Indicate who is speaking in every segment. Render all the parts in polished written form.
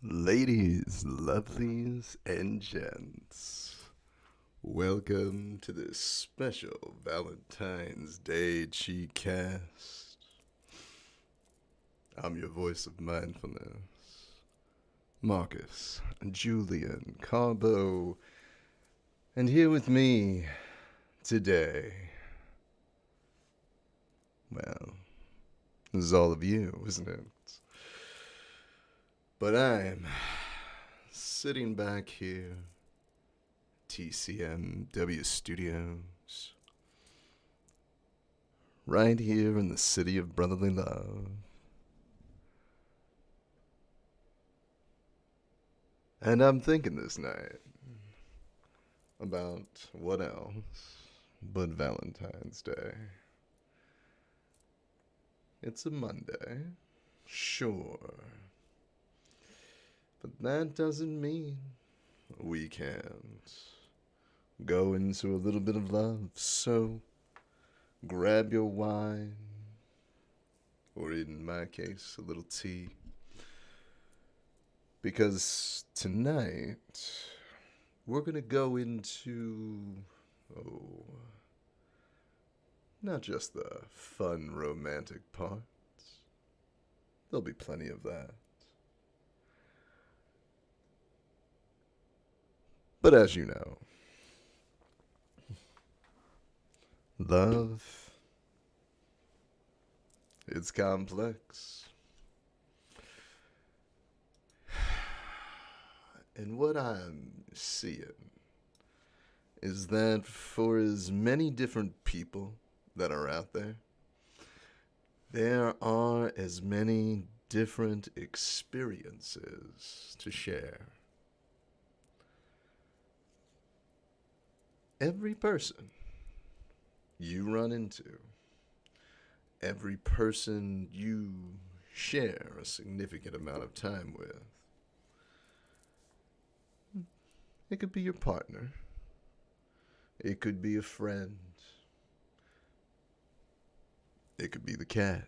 Speaker 1: Ladies, lovelies, and gents, welcome to this special Valentine's Day Chi cast. I'm your voice of mindfulness, Marcus Julian Carbo, and here with me today, well, this is all of you, isn't it? But I'm sitting back here, TCMW Studios, right here in the city of brotherly love. And I'm thinking this night about what else but Valentine's Day. It's a Monday, sure, but that doesn't mean we can't go into a little bit of love. So grab your wine, or in my case, a little tea, because tonight we're gonna go into, oh, not just the fun romantic parts. There'll be plenty of that. But as you know, love, it's complex. And what I'm seeing is that for as many different people that are out there, there are as many different experiences to share. Every person you run into, every person you share a significant amount of time with, it could be your partner, it could be a friend, it could be the cat.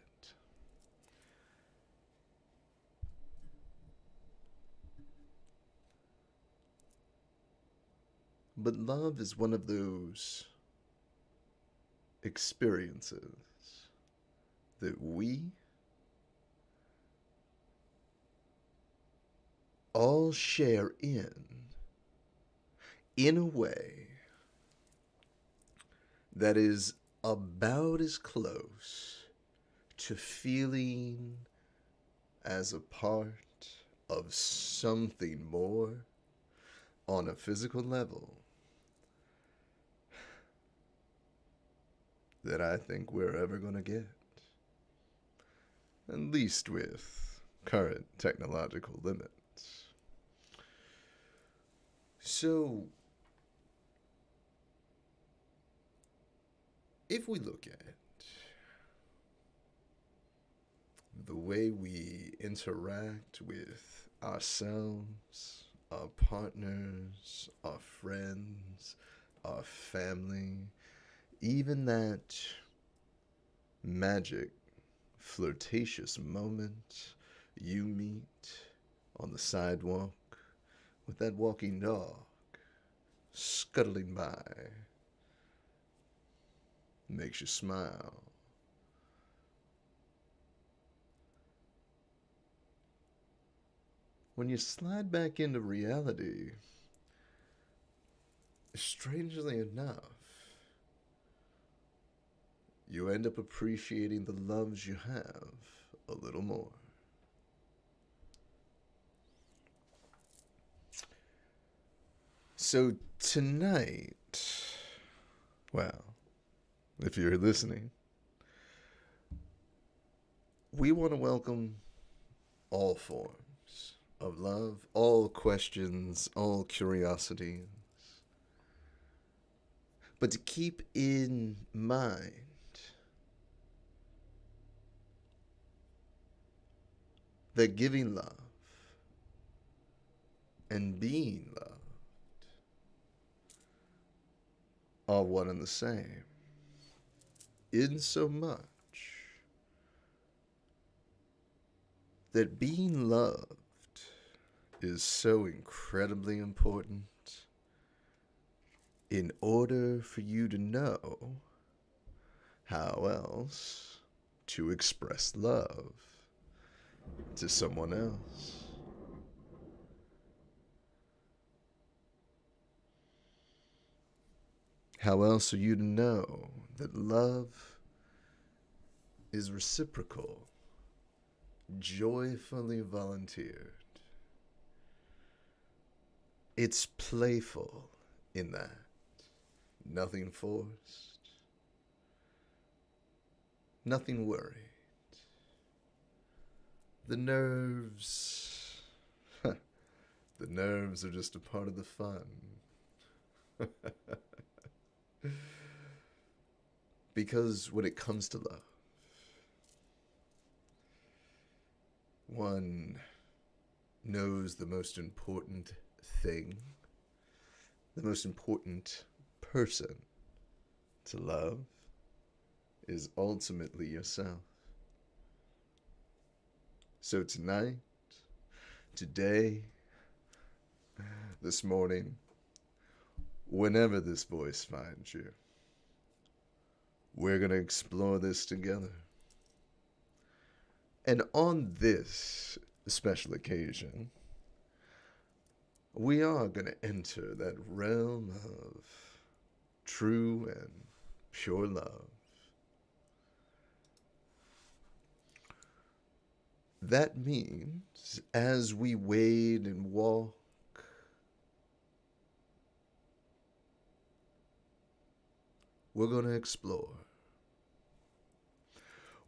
Speaker 1: But love is one of those experiences that we all share in a way that is about as close to feeling as a part of something more on a physical level that I think we're ever going to get. At least with current technological limits. So, if we look at the way we interact with ourselves, our partners, our friends, our family, even that magic, flirtatious moment you meet on the sidewalk with that walking dog scuttling by, makes you smile. When you slide back into reality, strangely enough, you end up appreciating the loves you have a little more. So tonight, well, if you're listening, we want to welcome all forms of love, all questions, all curiosities. But to keep in mind that giving love and being loved are one and the same, in so much that being loved is so incredibly important in order for you to know how else to express love to someone else. How else are you to know that love is reciprocal, joyfully volunteered? It's playful in that. Nothing forced. Nothing worried. The nerves. The nerves are just a part of the fun. Because when it comes to love, one knows the most important thing, the most important person to love is ultimately yourself. So tonight, today, this morning, whenever this voice finds you, we're going to explore this together. And on this special occasion, we are going to enter that realm of true and pure love. That means as we wade and walk, we're going to explore.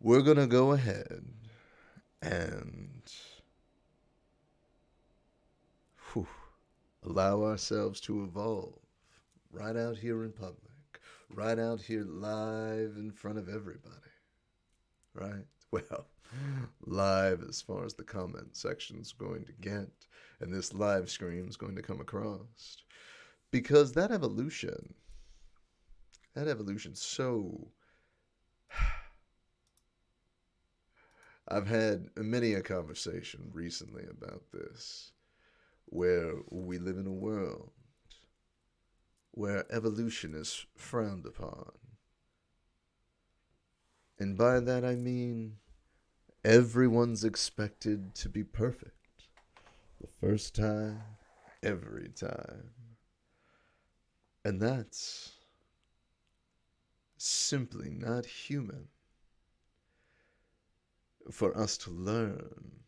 Speaker 1: We're going to go ahead and allow ourselves to evolve right out here in public, right out here live in front of everybody, right? Well, live as far as the comment section's going to get, and this live stream's going to come across. Because that evolution, so... I've had many a conversation recently about this, where we live in a world where evolution is frowned upon. And by that I mean everyone's expected to be perfect. The first time, every time. And that's simply not human. For us to learn,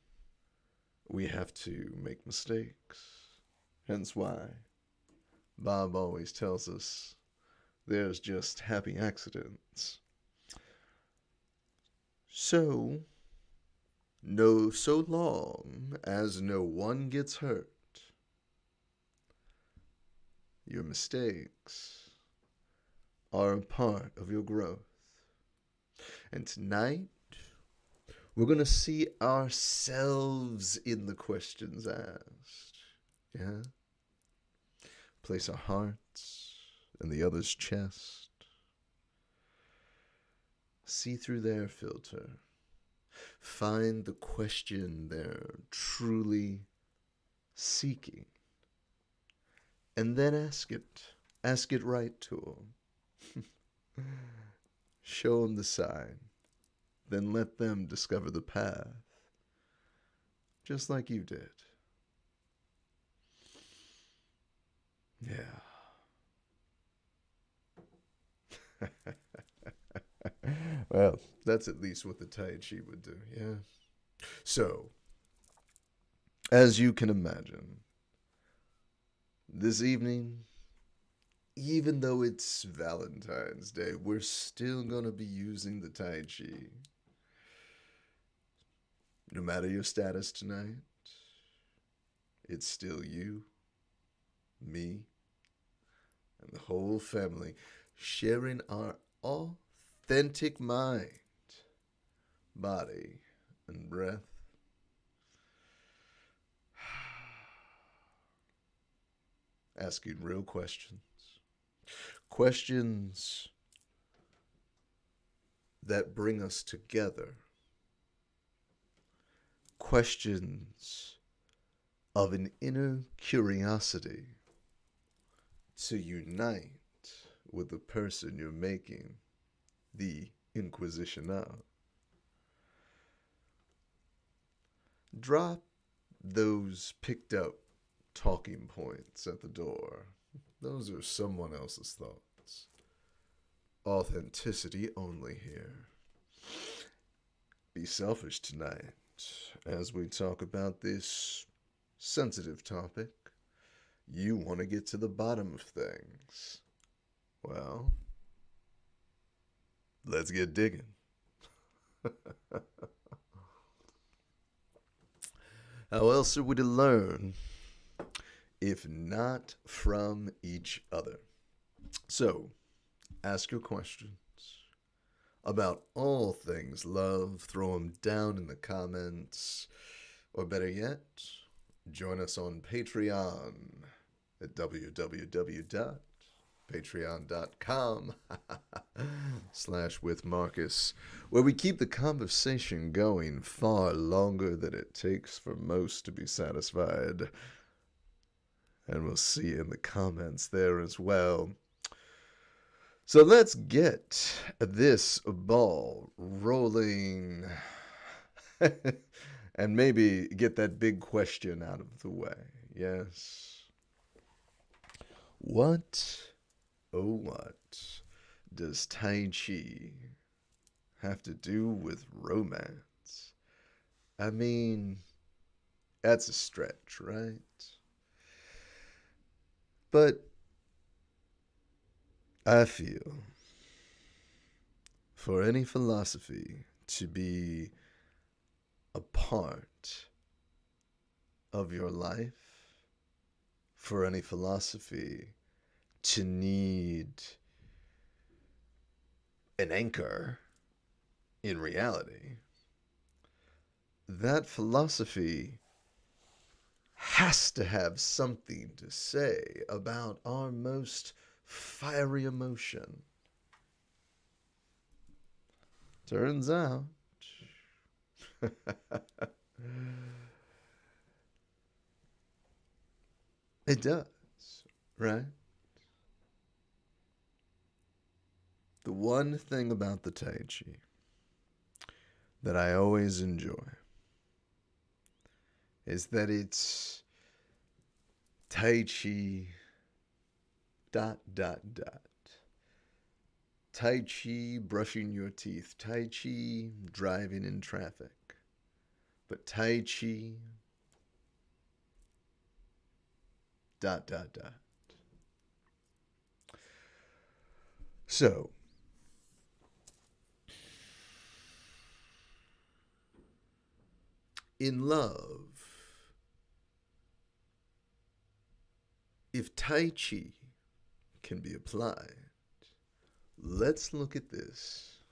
Speaker 1: we have to make mistakes. Hence why Bob always tells us there's just happy accidents. So long as no one gets hurt, your mistakes are a part of your growth. And tonight, we're going to see ourselves in the questions asked. Yeah? Place our hearts in the other's chest. See through their filter. Find the question they're truly seeking. And then ask it. Ask it right to them. Show them the sign. Then let them discover the path. Just like you did. Yeah. Well, that's at least what the Tai Chi would do, yeah? So, as you can imagine, this evening, even though it's Valentine's Day, we're still gonna be using the Tai Chi. No matter your status tonight, it's still you, me, and the whole family sharing our authentic mind, body, and breath. Asking real questions. Questions that bring us together. Questions of an inner curiosity to unite with the person you're making the inquisition of. Drop those picked up talking points at the door. Those are someone else's thoughts. Authenticity only here. Be selfish tonight as we talk about this sensitive topic. You want to get to the bottom of things. Well, let's get digging. How else are we to learn if not from each other? So, ask your questions about all things love. Throw them down in the comments. Or better yet, join us on Patreon at www.patreon.com/withmarcus, where we keep the conversation going far longer than it takes for most to be satisfied. And we'll see you in the comments there as well. So let's get this ball rolling and maybe get that big question out of the way. Yes. What, oh what, does Tai Chi have to do with romance? I mean, that's a stretch, right? But I feel for any philosophy to be a part of your life, for any philosophy to need an anchor in reality, that philosophy has to have something to say about our most fiery emotion. Turns out, it does, right? The one thing about the Tai Chi that I always enjoy is that it's Tai Chi ... Tai Chi brushing your teeth, Tai Chi driving in traffic, but Tai Chi ... So, in love, if Tai Chi can be applied, let's look at this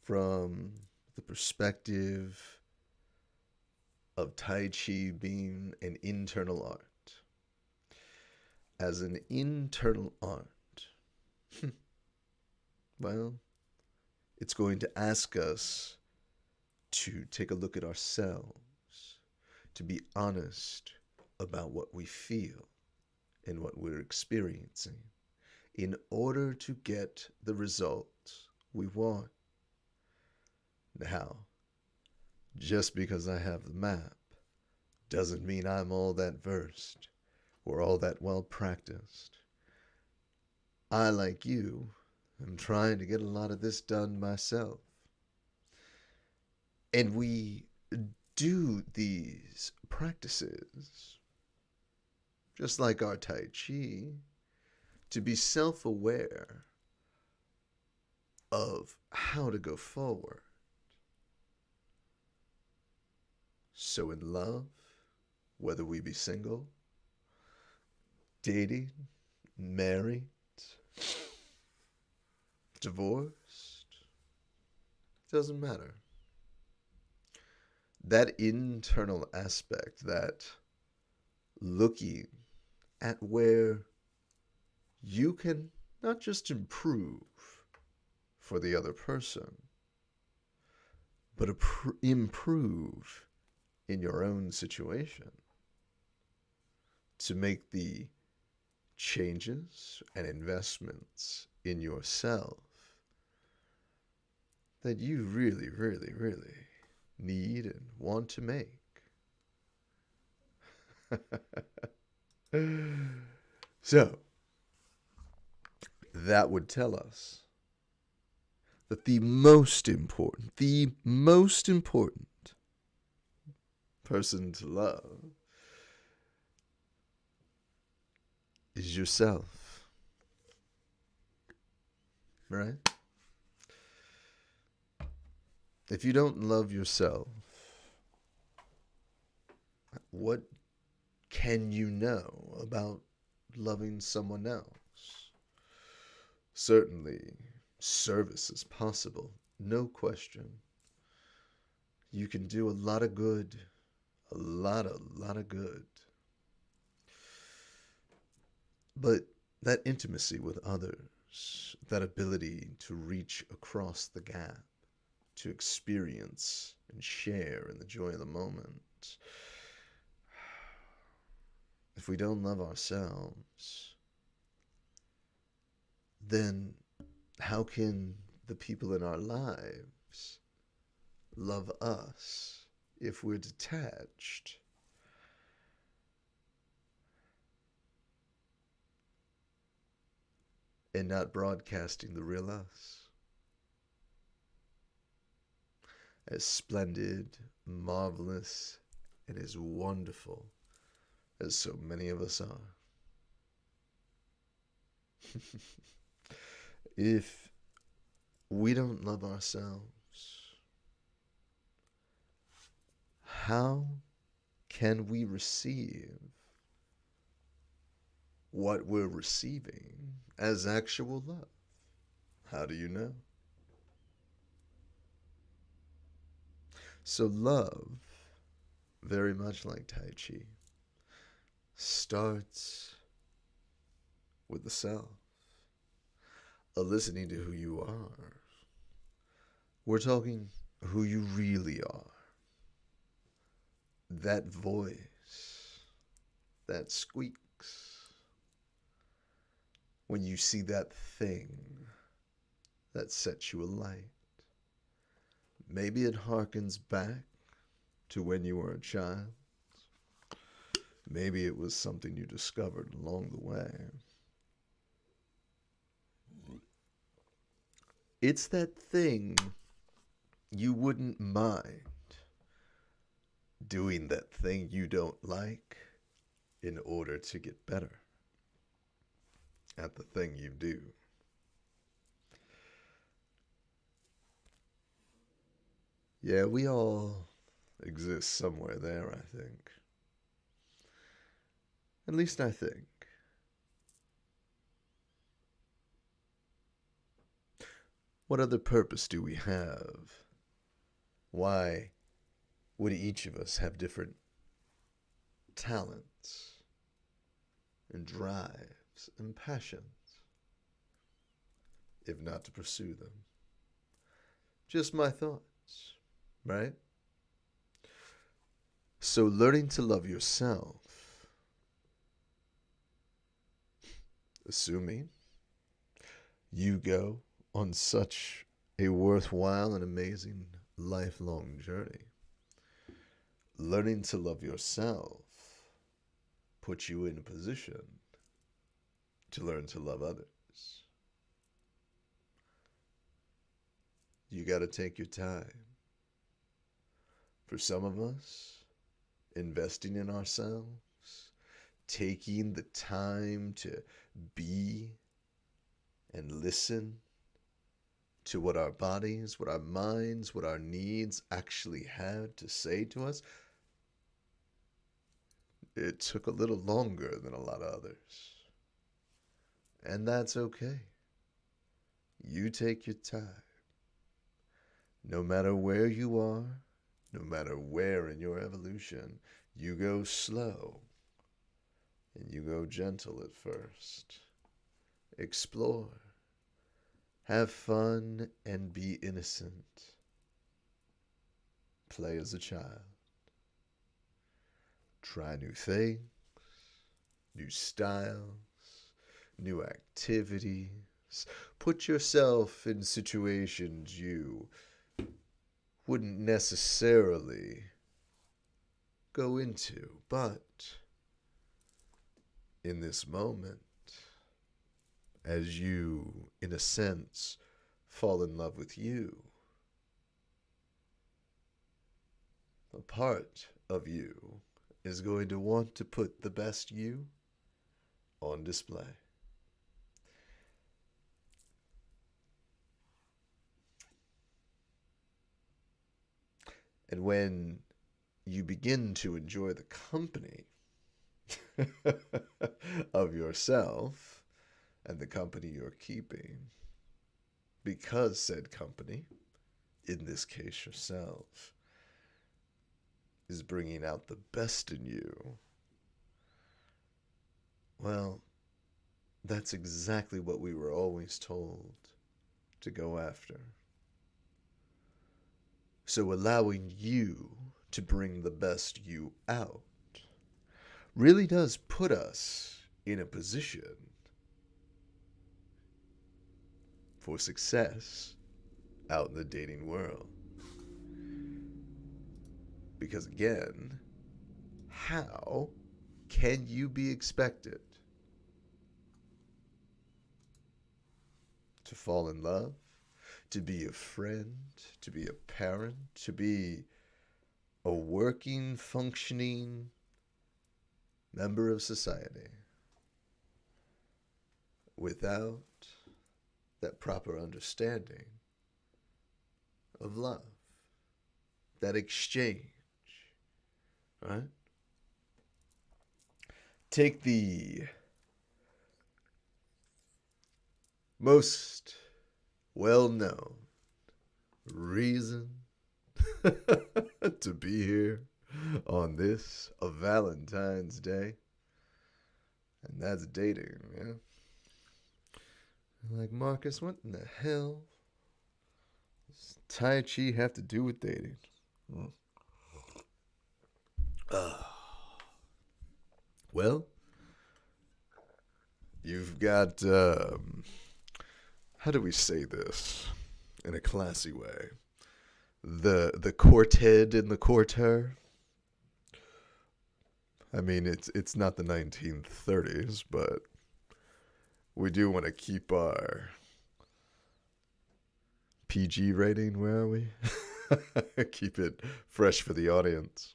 Speaker 1: from the perspective of Tai Chi being an internal art. As an internal art, well, it's going to ask us to take a look at ourselves, to be honest about what we feel and what we're experiencing in order to get the results we want. Now, just because I have the map doesn't mean I'm all that versed or all that well practiced. I, like you, am trying to get a lot of this done myself. And we do these practices, just like our Tai Chi, to be self-aware of how to go forward. So in love, whether we be single, dating, married, divorced, doesn't matter. That internal aspect, that looking at where you can not just improve for the other person, but improve in your own situation. to make the changes and investments in yourself that you really, really, really need and want to make. So, that would tell us that the most important person to love is yourself. Right? If you don't love yourself, what can you know about loving someone else? Certainly, service is possible, no question. You can do a lot of good, a lot of good. But that intimacy with others, that ability to reach across the gap, to experience and share in the joy of the moment, if we don't love ourselves, then how can the people in our lives love us if we're detached? And not broadcasting the real us. As splendid, marvelous, and as wonderful as so many of us are. If we don't love ourselves, how can we receive what we're receiving as actual love? How do you know? So love, very much like Tai Chi, starts with the self, a listening to who you are. We're talking who you really are. That voice that squeaks when you see that thing that sets you alight. Maybe it harkens back to when you were a child. Maybe it was something you discovered along the way. It's that thing you wouldn't mind doing, that thing you don't like, in order to get better at the thing you do. Yeah, we all exist somewhere there, I think. At least I think. What other purpose do we have? Why would each of us have different talents and drives and passions, if not to pursue them? Just my thoughts, right? So learning to love yourself, assuming you go on such a worthwhile and amazing lifelong journey, learning to love yourself puts you in a position to learn to love others. You got to take your time. For some of us, investing in ourselves, taking the time to be and listen to what our bodies, what our minds, what our needs actually had to say to us, it took a little longer than a lot of others. And that's okay. You take your time. No matter where you are, no matter where in your evolution, you go slow and you go gentle at first. Explore. Have fun and be innocent. Play as a child. Try new things. new styles, new activities. Put yourself in situations you wouldn't necessarily go into, but in this moment, as you, in a sense, fall in love with you, a part of you is going to want to put the best you on display. And when you begin to enjoy the company of yourself and the company you're keeping, because said company, in this case yourself, is bringing out the best in you, well, that's exactly what we were always told to go after. So allowing you to bring the best you out really does put us in a position for success out in the dating world. Because again, how can you be expected to fall in love, to be a friend, to be a parent, to be a working, functioning member of society without that proper understanding of love, that exchange, right? Take the most well-known reason to be here on this, a Valentine's Day, and that's dating, yeah? Like, Marcus, what in the hell does Tai Chi have to do with dating? Well, you've got, how do we say this in a classy way? The courted and the courter. I mean, it's not the 1930s, but we do want to keep our PG rating. Where are we? Keep it fresh for the audience.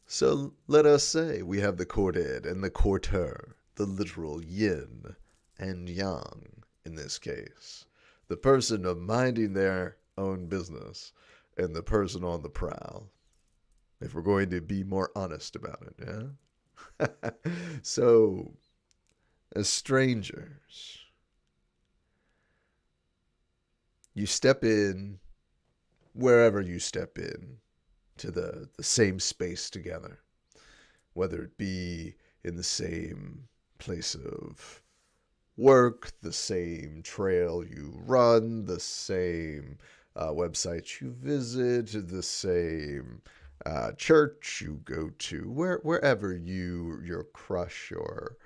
Speaker 1: So let us say we have the courted and the courter, the literal yin and yang in this case. The person of minding their own business and the person on the prowl. If we're going to be more honest about it, yeah? So, as strangers, you step in wherever you step in to the same space together, whether it be in the same place of work, the same trail you run, the same website you visit, the same church you go to, wherever your crush or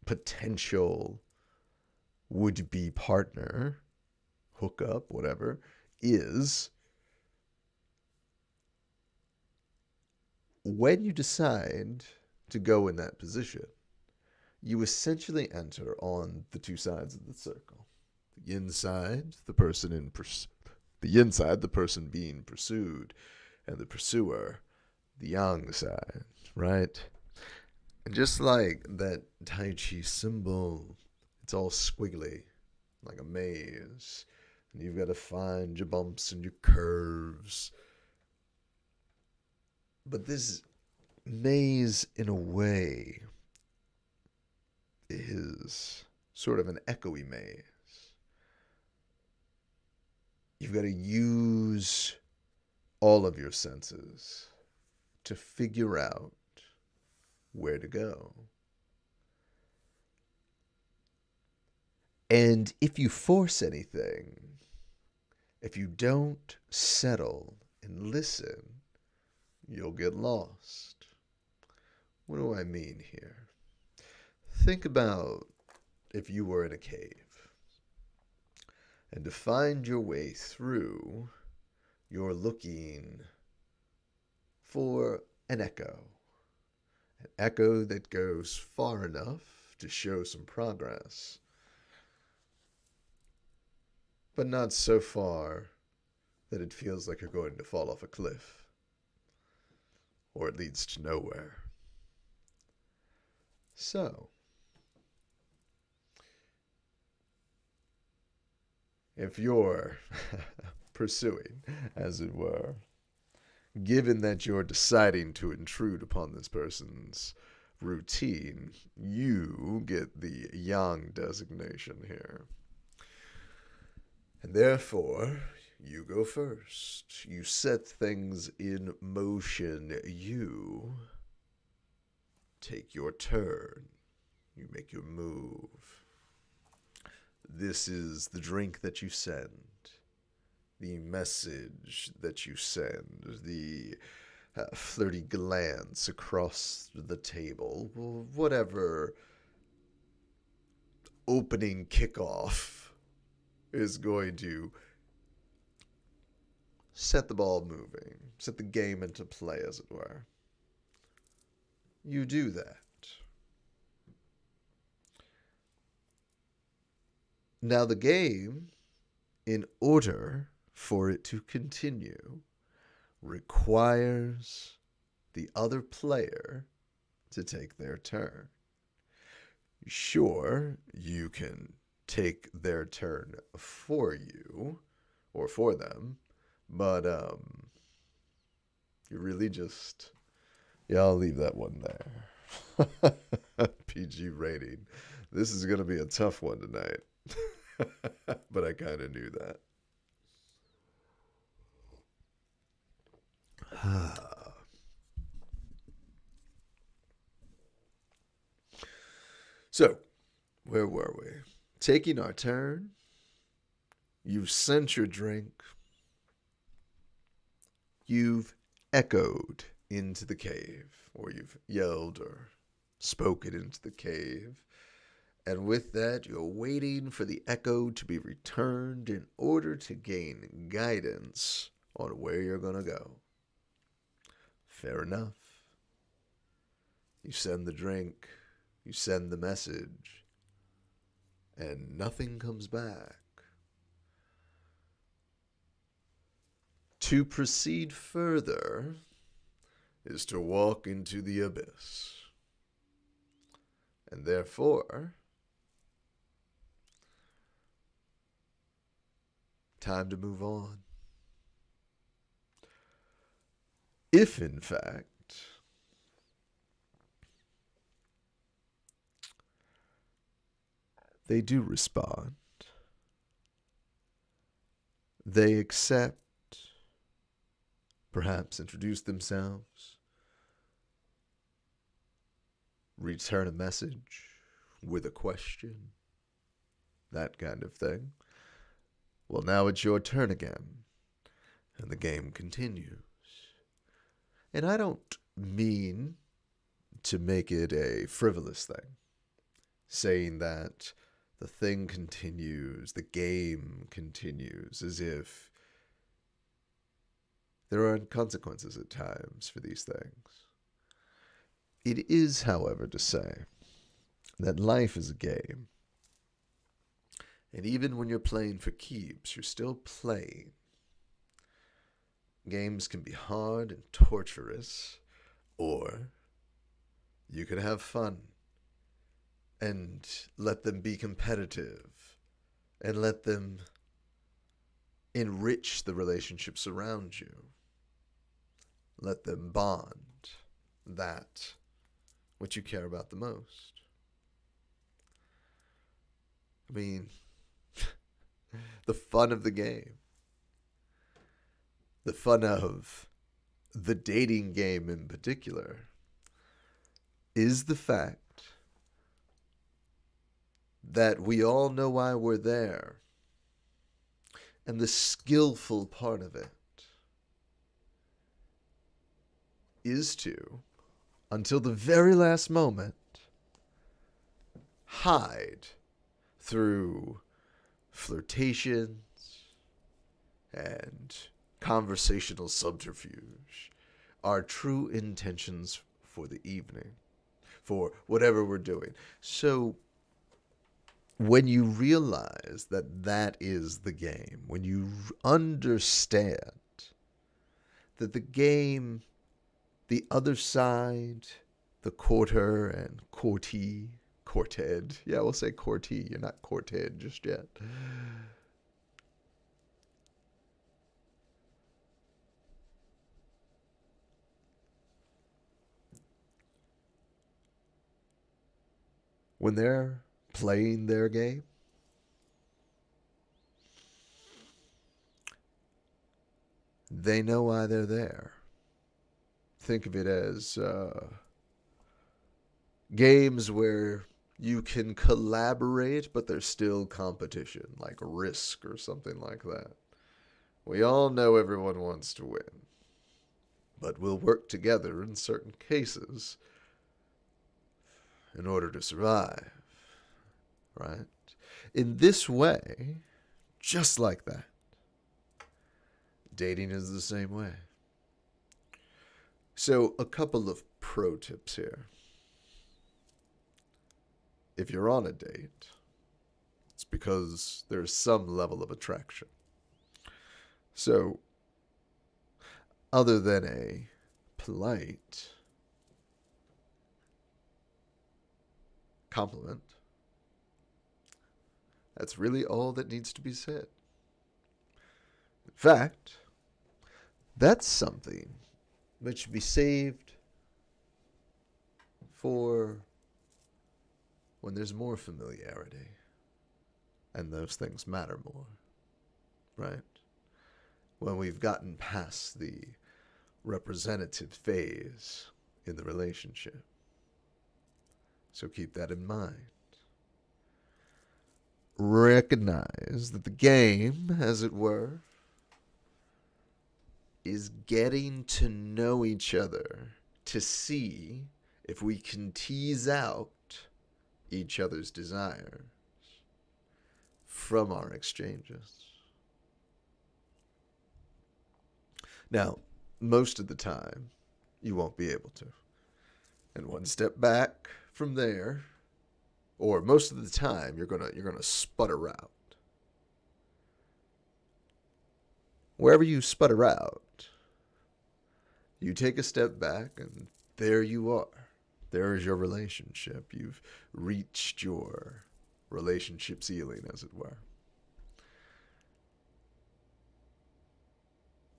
Speaker 1: potential would-be partner, hookup, whatever, is. When you decide to go in that position, you essentially enter on the two sides of the circle. The yin side, the person being pursued, and the pursuer, the yang side, right? And just like that Tai Chi symbol, it's all squiggly, like a maze. And you've got to find your bumps and your curves. But this maze, in a way, is sort of an echoey maze. You've got to use all of your senses to figure out where to go. And if you force anything, if you don't settle and listen, you'll get lost. What do I mean here? Think about if you were in a cave, and to find your way through, you're looking for an echo that goes far enough to show some progress, but not so far that it feels like you're going to fall off a cliff, or it leads to nowhere. So, if you're pursuing, as it were, given that you're deciding to intrude upon this person's routine, you get the yang designation here. And therefore, you go first. You set things in motion. You take your turn. You make your move. This is the drink that you send, the message that you send, the flirty glance across the table, whatever opening kickoff is going to set the ball moving, set the game into play, as it were. You do that. Now the game, in order for it to continue, requires the other player to take their turn. Sure, you can take their turn for you, or for them, but you really just... Yeah, I'll leave that one there. PG rating. This is going to be a tough one tonight. But I kind of knew that. So, where were we? Taking our turn. You've sent your drink. You've echoed into the cave, or you've yelled or spoken into the cave. And with that, you're waiting for the echo to be returned in order to gain guidance on where you're going to go. Fair enough. You send the drink, you send the message, and nothing comes back. To proceed further is to walk into the abyss. And therefore, time to move on. If, in fact, they do respond, they accept, perhaps introduce themselves, return a message with a question, that kind of thing. Well, now it's your turn again, and the game continues. And I don't mean to make it a frivolous thing, saying that the thing continues, the game continues, as if there aren't consequences at times for these things. It is, however, to say that life is a game. And even when you're playing for keeps, you're still playing. Games can be hard and torturous, or you could have fun and let them be competitive and let them enrich the relationships around you. Let them bond that which you care about the most. I mean, the fun of the game, the fun of the dating game in particular, is the fact that we all know why we're there. And the skillful part of it is to until the very last moment, hide through flirtations and conversational subterfuge our true intentions for the evening, for whatever we're doing. So when you realize that that is the game, when you understand that the game, the other side, the courter and courted. Yeah, we'll say courtee. You're not courted just yet. When they're playing their game, they know why they're there. Think of it as games where you can collaborate, but there's still competition, like Risk or something like that. We all know everyone wants to win, but we'll work together in certain cases in order to survive, right? In this way, just like that, dating is the same way. So, a couple of pro tips here. If you're on a date, it's because there's some level of attraction. So, other than a polite compliment, that's really all that needs to be said. In fact, that's something that should be saved for when there's more familiarity and those things matter more, right? When we've gotten past the representative phase in the relationship. So keep that in mind. Recognize that the game, as it were, is getting to know each other to see if we can tease out each other's desires from our exchanges. Now, most of the time, you won't be able to. And one step back from there, or most of the time, you're gonna sputter out. Wherever you sputter out, you take a step back, and there you are. There is your relationship. You've reached your relationship ceiling, as it were.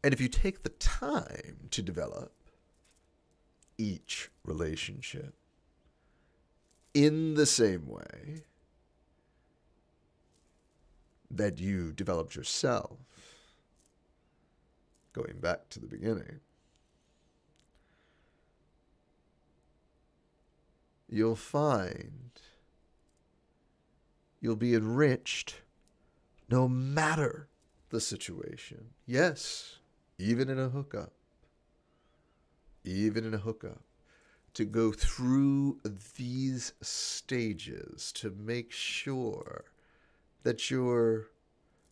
Speaker 1: And if you take the time to develop each relationship in the same way that you developed yourself, going back to the beginning, you'll find you'll be enriched no matter the situation. Yes, even in a hookup. To go through these stages to make sure that you're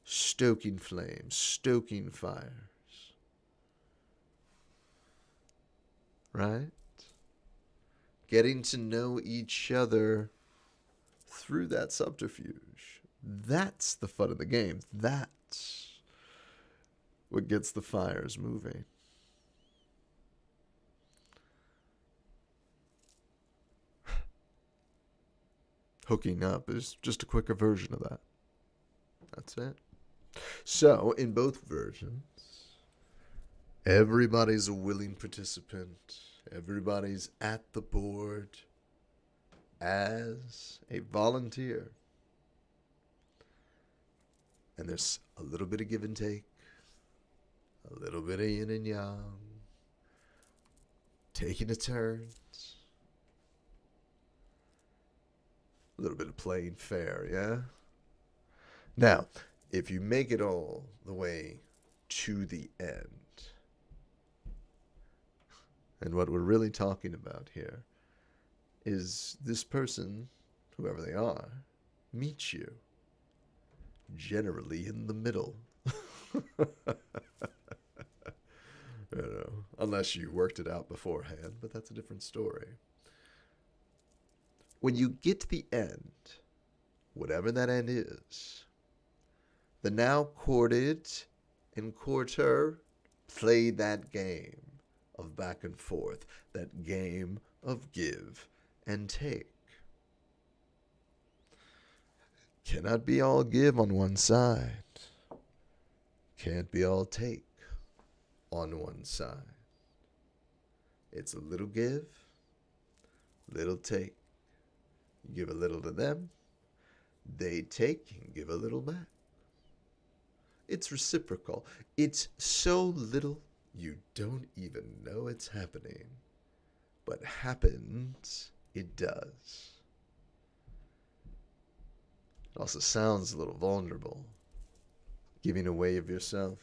Speaker 1: stoking flames, stoking fires. Right? Getting to know each other through that subterfuge. That's the fun of the game. That's what gets the fires moving. Hooking up is just a quicker version of that. That's it. So, in both versions, everybody's a willing participant. Everybody's at the board as a volunteer. And there's a little bit of give and take, a little bit of yin and yang, taking a turn, a little bit of playing fair, yeah? Now, if you make it all the way to the end, And what we're really talking about here is this person, whoever they are, meets you, generally in the middle. You know, unless you worked it out beforehand, but that's a different story. When you get to the end, whatever that end is, the now courted and courter play that game of back and forth, that game of give and take. Cannot be all give on one side. Can't be all take on one side. It's a little give, little take. You give a little to them, they take and give a little back. It's reciprocal. It's so little you don't even know it's happening. But happens, it does. It also sounds a little vulnerable. Giving away of yourself.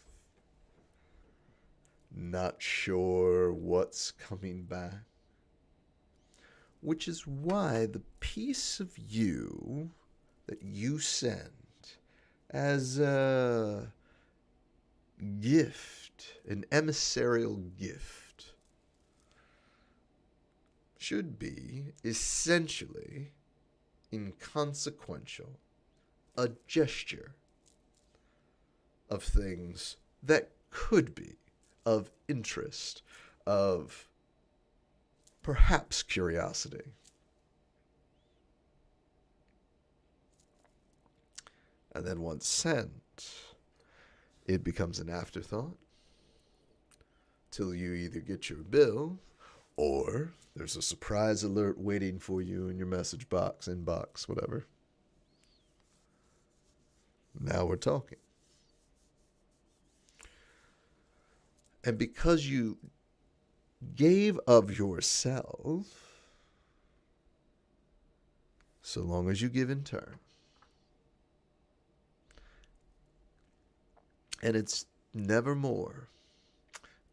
Speaker 1: Not sure what's coming back. Which is why the piece of you that you send as a gift, an emissarial gift, should be essentially inconsequential, a gesture of things that could be of interest, of perhaps curiosity. And then once sent, it becomes an afterthought till you either get your bill or there's a surprise alert waiting for you in your message box, inbox, whatever. Now we're talking. And because you gave of yourself, so long as you give in turn, and it's never more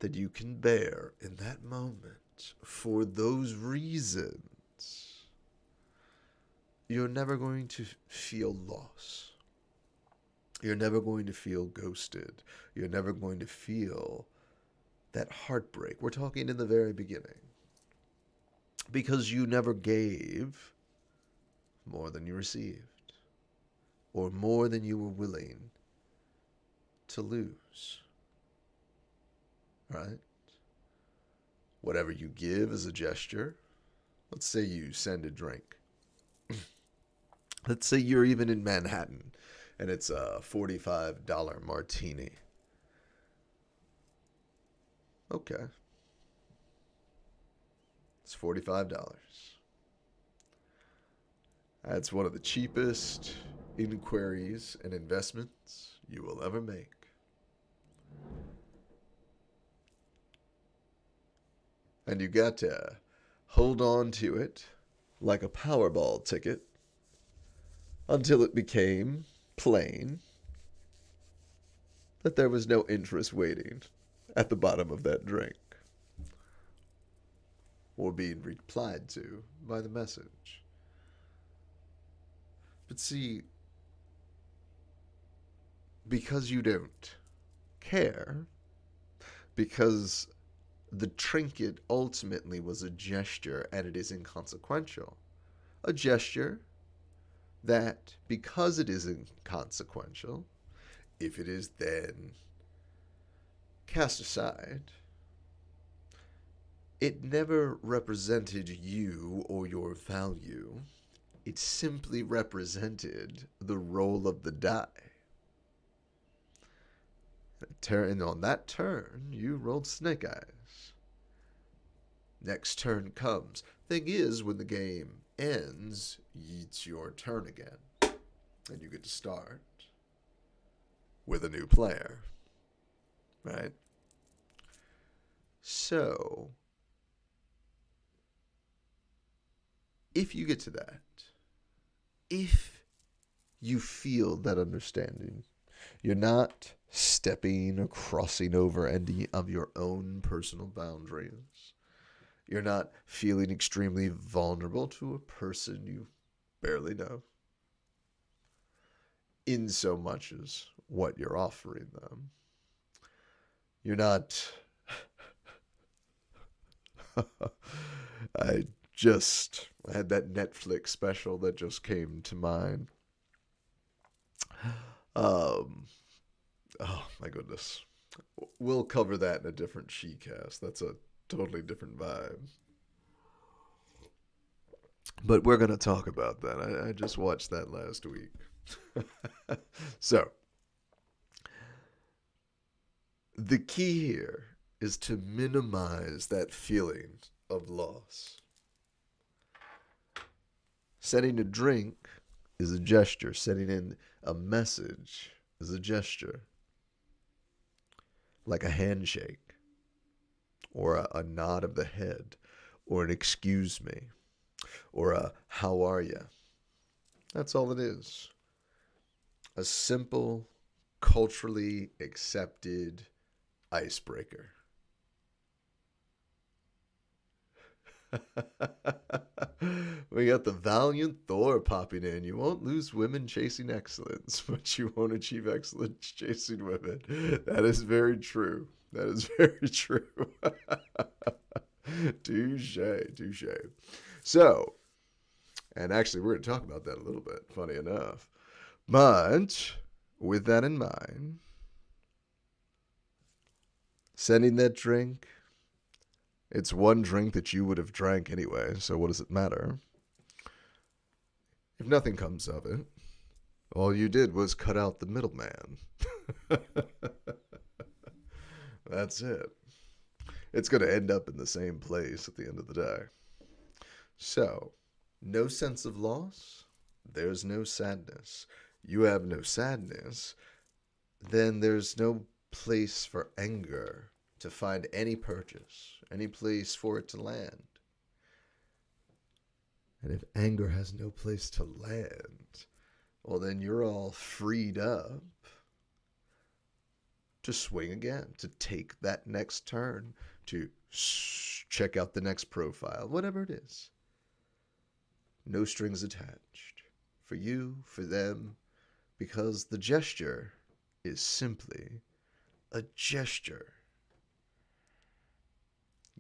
Speaker 1: that you can bear in that moment for those reasons, you're never going to feel loss. You're never going to feel ghosted. You're never going to feel that heartbreak. We're talking in the very beginning. Because you never gave more than you received, or more than you were willing to lose. Right? Whatever you give is a gesture. Let's say you send a drink. Let's say you're even in Manhattan and it's a $45 martini. Okay. It's $45. That's one of the cheapest inquiries and investments you will ever make. And you got to hold on to it like a Powerball ticket until it became plain that there was no interest waiting at the bottom of that drink or being replied to by the message. But see, because you don't care, because the trinket ultimately was a gesture and it is inconsequential. A gesture that, because it is inconsequential, if it is then cast aside, it never represented you or your value. It simply represented the roll of the die. And on that turn, you rolled snake eyes. Next turn comes. Thing is, when the game ends, it's your turn again. And you get to start with a new player. Right? So, if you get to that, if you feel that understanding, you're not stepping or crossing over any of your own personal boundaries. You're not feeling extremely vulnerable to a person you barely know, in so much as what you're offering them. You're not. I had that Netflix special that just came to mind. Um, oh my goodness. We'll cover that in a different She-cast. That's a totally different vibe. But we're going to talk about that. I just watched that last week. So, the key here is to minimize that feeling of loss. Sending a drink is a gesture. Sending in a message is a gesture. Like a handshake, or a nod of the head, or an excuse me, or a how are you. That's all it is. A simple, culturally accepted icebreaker. We got the valiant Thor popping in. You won't lose women chasing excellence, but you won't achieve excellence chasing women. That is very true. That is very true. Touche, touche. So, and actually, we're going to talk about that a little bit, funny enough. But with that in mind, sending that drink, it's one drink that you would have drank anyway, so what does it matter? If nothing comes of it, all you did was cut out the middleman. That's it. It's going to end up in the same place at the end of the day. So, no sense of loss, there's no sadness. You have no sadness, then there's no place for anger to find any purchase, any place for it to land. And if anger has no place to land, well, then you're all freed up to swing again, to take that next turn, to check out the next profile, whatever it is. No strings attached. For you, for them, because the gesture is simply a gesture.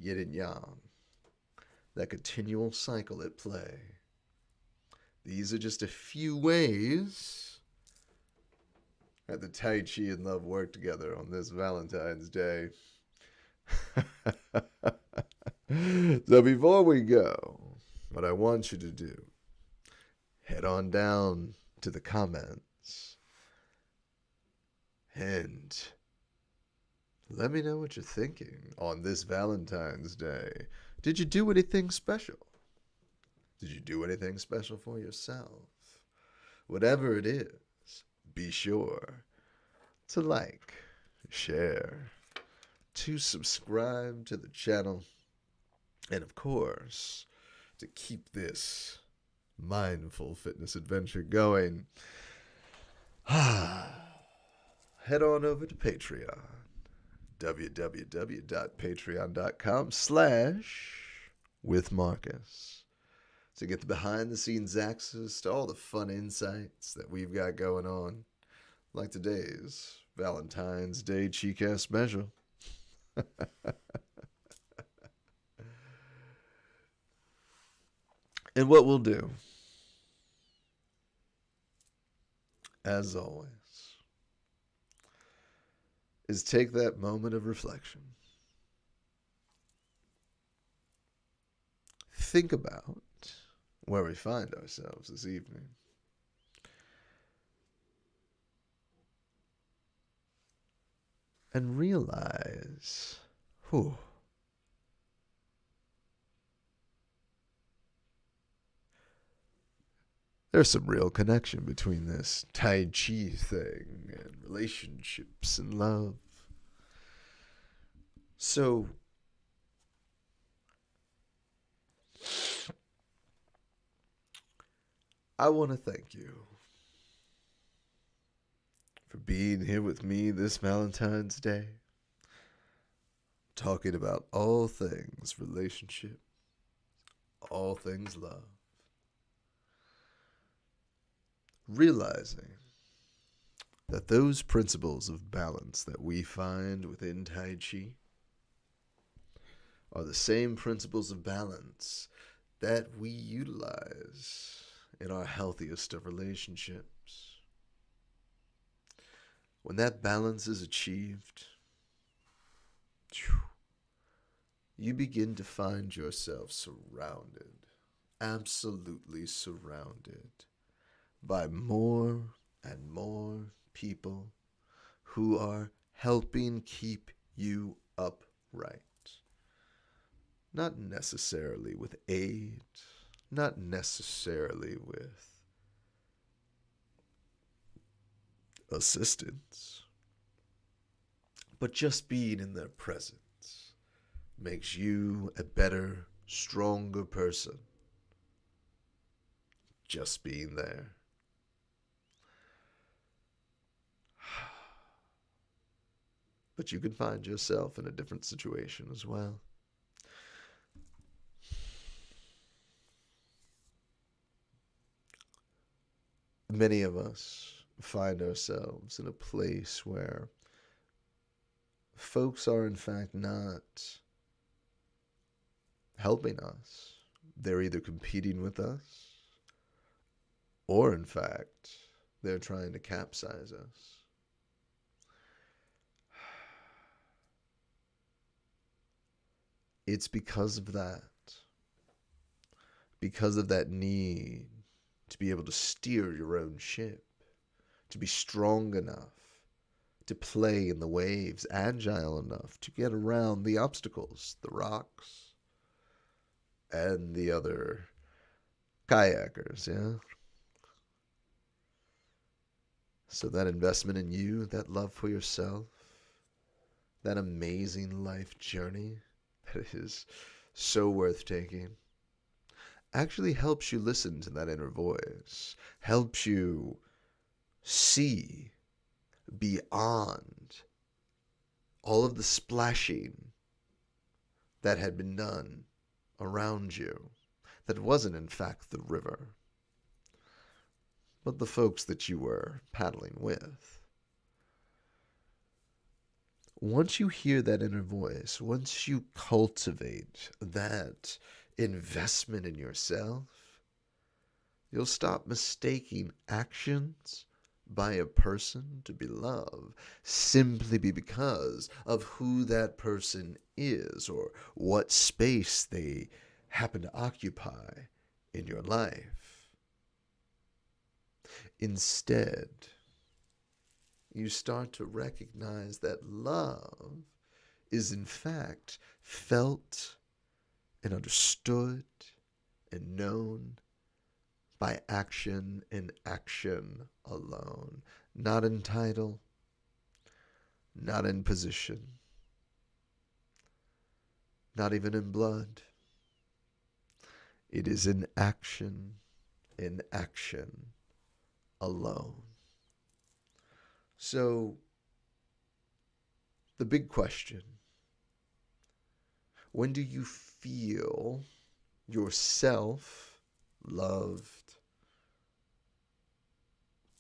Speaker 1: Yin and yang. That continual cycle at play. These are just a few ways that the Tai Chi and love work together on this Valentine's Day. So before we go, what I want you to do, head on down to the comments and let me know what you're thinking on this Valentine's Day. Did you do anything special? Did you do anything special for yourself? Whatever it is, be sure to like, share, to subscribe to the channel, and of course, to keep this mindful fitness adventure going. Head on over to Patreon. www.patreon.com/withmarcus to get the behind the scenes access to all the fun insights that we've got going on, like today's Valentine's Day Chi-Cast special. And what we'll do, as always, is take that moment of reflection. Think about where we find ourselves this evening. And realize, there's some real connection between this Tai Chi thing and relationships and love. So, I want to thank you for being here with me this Valentine's Day, talking about all things relationship, all things love. Realizing that those principles of balance that we find within Tai Chi are the same principles of balance that we utilize in our healthiest of relationships. When that balance is achieved, you begin to find yourself surrounded, absolutely surrounded, by more and more people who are helping keep you upright. Not necessarily with aid, not necessarily with assistance, but just being in their presence makes you a better, stronger person. Just being there. But you can find yourself in a different situation as well. Many of us find ourselves in a place where folks are in fact not helping us. They're either competing with us, or in fact, they're trying to capsize us. It's because of that need to be able to steer your own ship, to be strong enough to play in the waves, agile enough to get around the obstacles, the rocks, and the other kayakers, yeah? So that investment in you, that love for yourself, that amazing life journey that is so worth taking, actually helps you listen to that inner voice, helps you see beyond all of the splashing that had been done around you, that wasn't in fact the river, but the folks that you were paddling with. Once you hear that inner voice, once you cultivate that investment in yourself, you'll stop mistaking actions by a person to be loved simply because of who that person is or what space they happen to occupy in your life. Instead, you start to recognize that love is in fact felt and understood and known by action and action alone. Not in title, not in position, not even in blood. It is in action alone. So, the big question, when do you feel yourself loved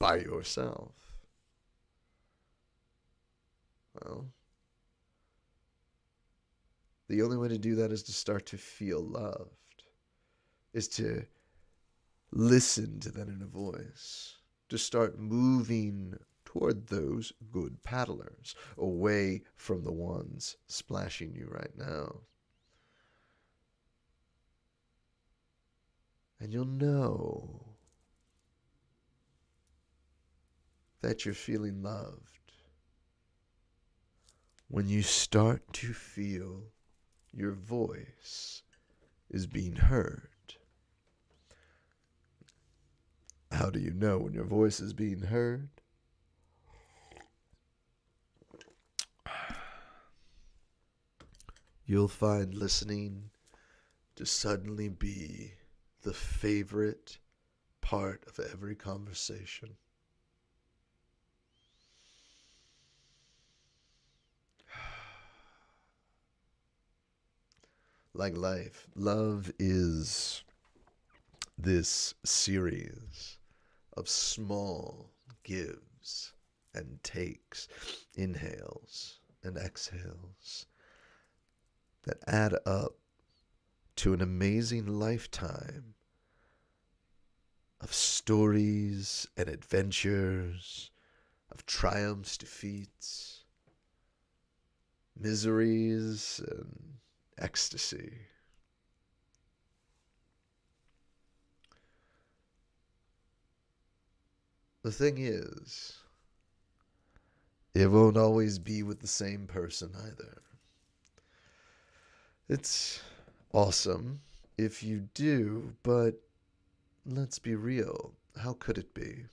Speaker 1: by yourself? Well, the only way to do that is to start to feel loved, is to listen to that inner voice, to start moving toward those good paddlers, away from the ones splashing you right now. And you'll know that you're feeling loved when you start to feel your voice is being heard. How do you know when your voice is being heard? You'll find listening to suddenly be the favorite part of every conversation. Like life, love is this series of small gives and takes, inhales and exhales that add up to an amazing lifetime of stories and adventures, of triumphs, defeats, miseries, and ecstasy. The thing is, it won't always be with the same person either. It's awesome if you do, but let's be real. How could it be?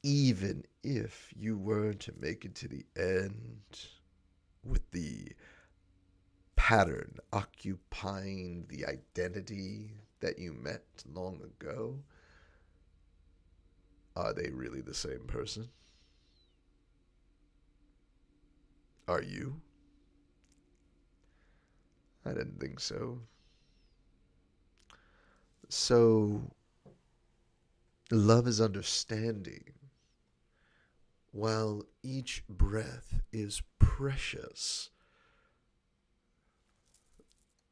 Speaker 1: Even if you were to make it to the end with the pattern occupying the identity that you met long ago, are they really the same person? Are you? I didn't think so. So, love is understanding. While each breath is precious,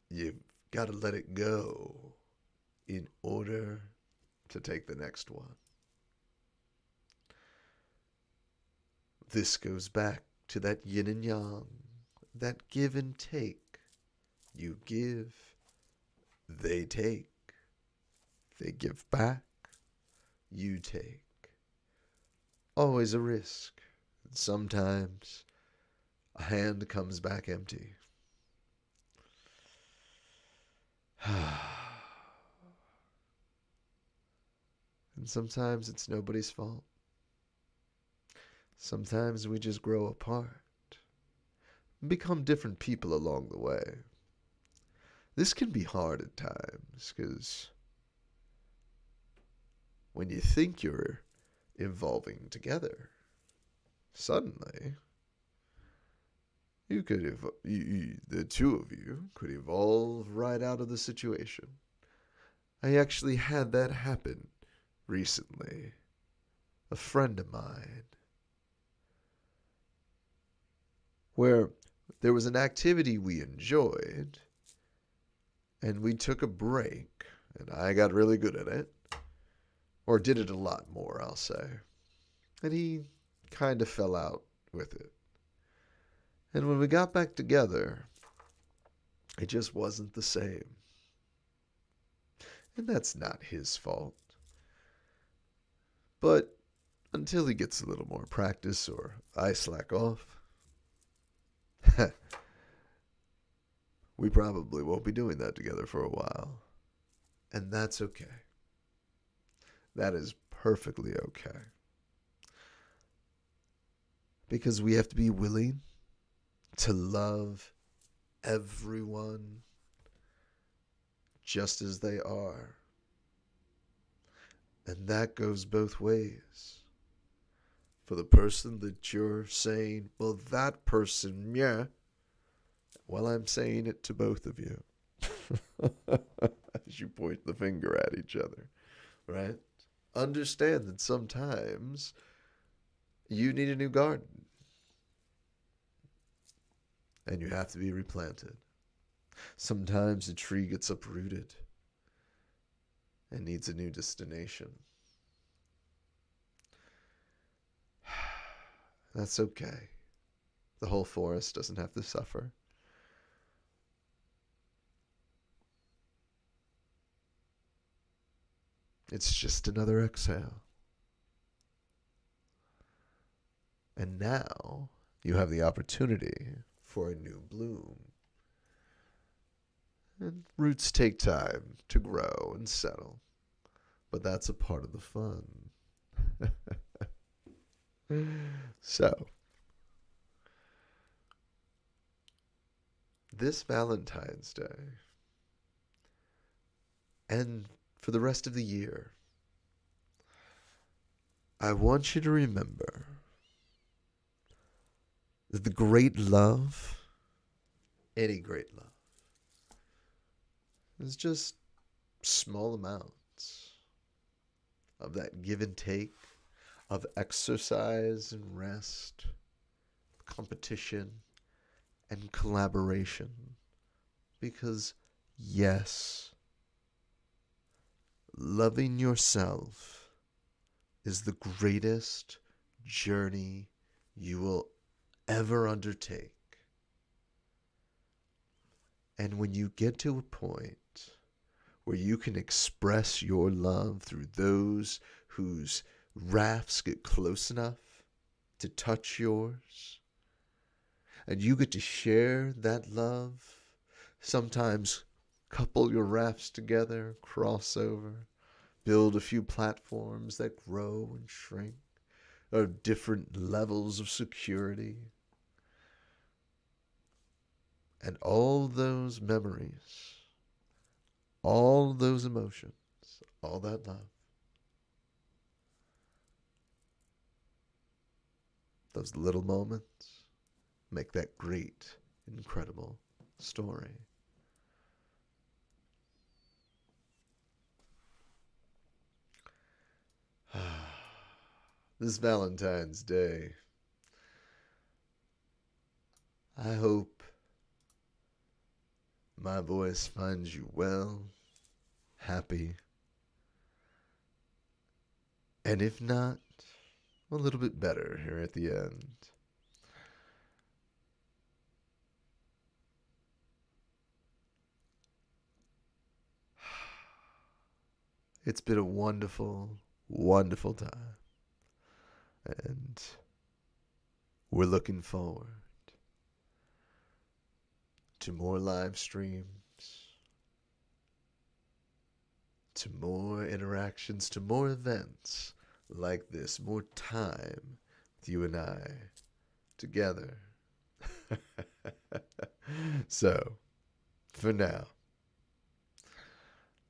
Speaker 1: you've got to let it go in order to take the next one. This goes back to that yin and yang, that give and take. You give, they take. They give back, you take. Always a risk. And sometimes a hand comes back empty. And sometimes it's nobody's fault. Sometimes we just grow apart, become different people along the way. This can be hard at times, because when you think you're evolving together, suddenly you could the two of you could evolve right out of the situation. I actually had that happen recently. A friend of mine, where there was an activity we enjoyed, and we took a break, and I got really good at it, or did it a lot more, I'll say, and he kind of fell out with it. And when we got back together, it just wasn't the same. And that's not his fault. But until he gets a little more practice or I slack off, we probably won't be doing that together for a while. And that's okay. That is perfectly okay. Because we have to be willing to love everyone just as they are. And that goes both ways. For the person that you're saying, well, that person, yeah, well, I'm saying it to both of you. As you point the finger at each other, right? Understand that sometimes you need a new garden. And you have to be replanted. Sometimes a tree gets uprooted and needs a new destination. That's okay. The whole forest doesn't have to suffer. It's just another exhale. And now you have the opportunity for a new bloom. And roots take time to grow and settle, but that's a part of the fun. So, this Valentine's Day, and for the rest of the year, I want you to remember that the great love, any great love, is just small amounts of that give and take, of exercise and rest, competition and collaboration. Because, yes, loving yourself is the greatest journey you will ever undertake. And when you get to a point where you can express your love through those whose rafts get close enough to touch yours, and you get to share that love, sometimes couple your rafts together, cross over, build a few platforms that grow and shrink, or different levels of security. And all those memories, all those emotions, all that love, those little moments make that great, incredible story. This Valentine's Day, I hope my voice finds you well, happy, and if not, a little bit better here at the end. It's been a wonderful, wonderful time. And we're looking forward to more live streams, to more interactions, to more events like this, more time with you and I together. So, for now,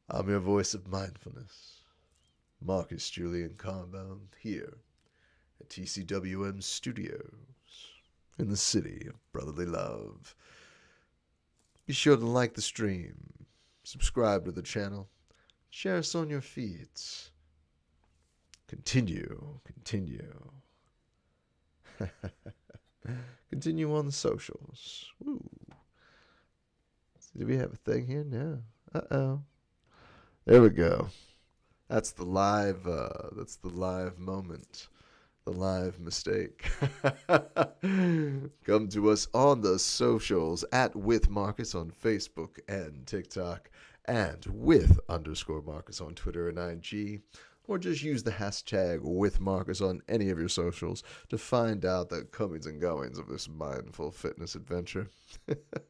Speaker 1: I'm your voice of mindfulness, Marcus Julian Carbo, here at TCWM Studios in the city of brotherly love. Be sure to like the stream, subscribe to the channel, share us on your feeds. Continue. Continue on the socials. Woo. Do we have a thing here? No. Uh-oh. There we go. That's the live moment. The live mistake. Come to us on the socials at With Marcus on Facebook and TikTok, and with_Marcus on Twitter and IG, or just use the hashtag With Marcus on any of your socials to find out the comings and goings of this mindful fitness adventure.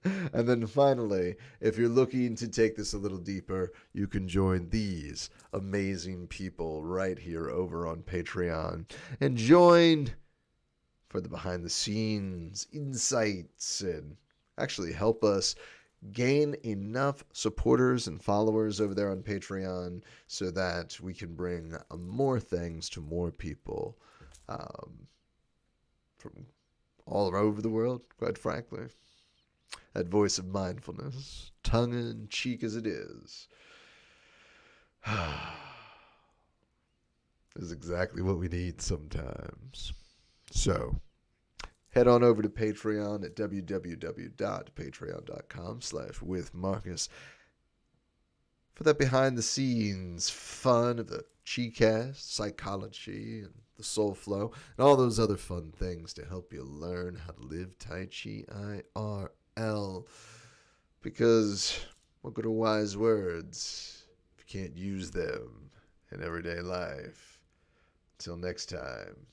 Speaker 1: And then finally, if you're looking to take this a little deeper, you can join these amazing people right here over on Patreon and join for the behind the scenes insights and actually help us gain enough supporters and followers over there on Patreon so that we can bring more things to more people from all over the world, quite frankly. That voice of mindfulness, tongue-in-cheek as it is exactly what we need sometimes. So, head on over to Patreon at www.patreon.com/withmarcus for that behind-the-scenes fun of the Chi-cast, psychology, and the soul flow, and all those other fun things to help you learn how to live Tai Chi IRL. Because what good are wise words if you can't use them in everyday life? Till next time.